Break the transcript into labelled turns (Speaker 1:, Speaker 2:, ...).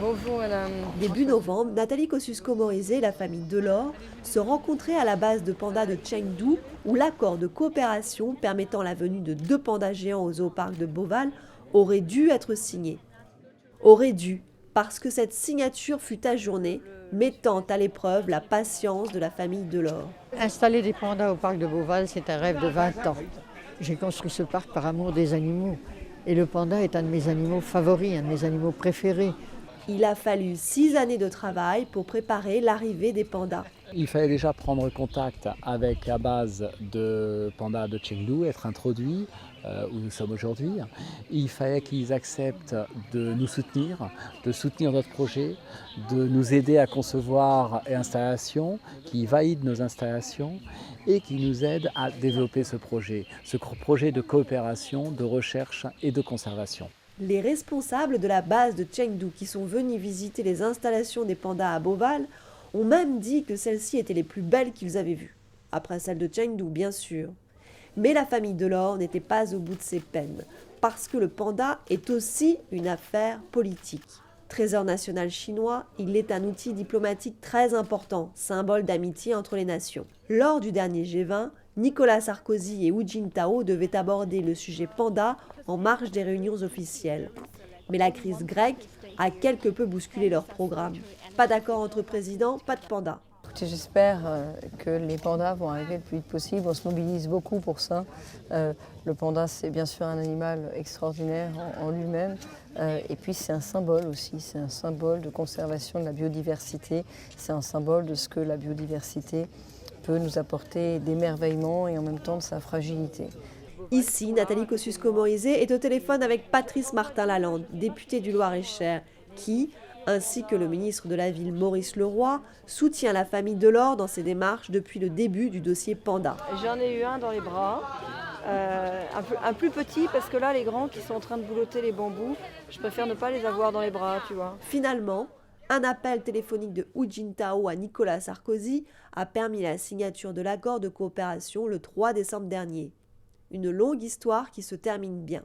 Speaker 1: Bonjour madame.
Speaker 2: Début novembre, Nathalie Kosciusko-Morizet et la famille Delors se rencontraient à la base de pandas de Chengdu où l'accord de coopération permettant la venue de 2 pandas géants au zooparc de Beauval aurait dû être signé. Aurait dû, parce que cette signature fut ajournée, mettant à l'épreuve la patience de la famille Delors.
Speaker 1: Installer des pandas au parc de Beauval, c'est un rêve de 20 ans. J'ai construit ce parc par amour des animaux. Et le panda est un de mes animaux favoris, un de mes animaux préférés.
Speaker 2: Il a fallu 6 années de travail pour préparer l'arrivée des pandas.
Speaker 3: Il fallait déjà prendre contact avec la base de pandas de Chengdu, être introduit où nous sommes aujourd'hui. Il fallait qu'ils acceptent de nous soutenir, de soutenir notre projet, de nous aider à concevoir l'installation, qu'ils valident nos installations et qu'ils nous aident à développer ce projet de coopération, de recherche et de conservation.
Speaker 2: Les responsables de la base de Chengdu qui sont venus visiter les installations des pandas à Beauval ont même dit que celles-ci étaient les plus belles qu'ils avaient vues. Après celles de Chengdu, bien sûr. Mais la famille Delors n'était pas au bout de ses peines, parce que le panda est aussi une affaire politique. Trésor national chinois, il est un outil diplomatique très important, symbole d'amitié entre les nations. Lors du dernier G20, Nicolas Sarkozy et Hu Jintao devaient aborder le sujet panda en marge des réunions officielles. Mais la crise grecque a quelque peu bousculé leur programme. Pas d'accord entre présidents, pas de panda.
Speaker 4: J'espère que les pandas vont arriver le plus vite possible. On se mobilise beaucoup pour ça. Le panda, c'est bien sûr un animal extraordinaire en lui-même. Et puis c'est un symbole aussi. C'est un symbole de conservation de la biodiversité. C'est un symbole de ce que la biodiversité peut nous apporter d'émerveillement et en même temps de sa fragilité.
Speaker 2: Ici, Nathalie Kosciusko-Morizet est au téléphone avec Patrice Martin-Lalande, député du Loir-et-Cher, qui, ainsi que le ministre de la Ville Maurice Leroy, soutient la famille Delors dans ses démarches depuis le début du dossier Panda.
Speaker 5: J'en ai eu un dans les bras, un plus petit parce que là les grands qui sont en train de boulotter les bambous, je préfère ne pas les avoir dans les bras, tu vois.
Speaker 2: Finalement, un appel téléphonique de Hu Jintao à Nicolas Sarkozy a permis la signature de l'accord de coopération le 3 décembre dernier. Une longue histoire qui se termine bien.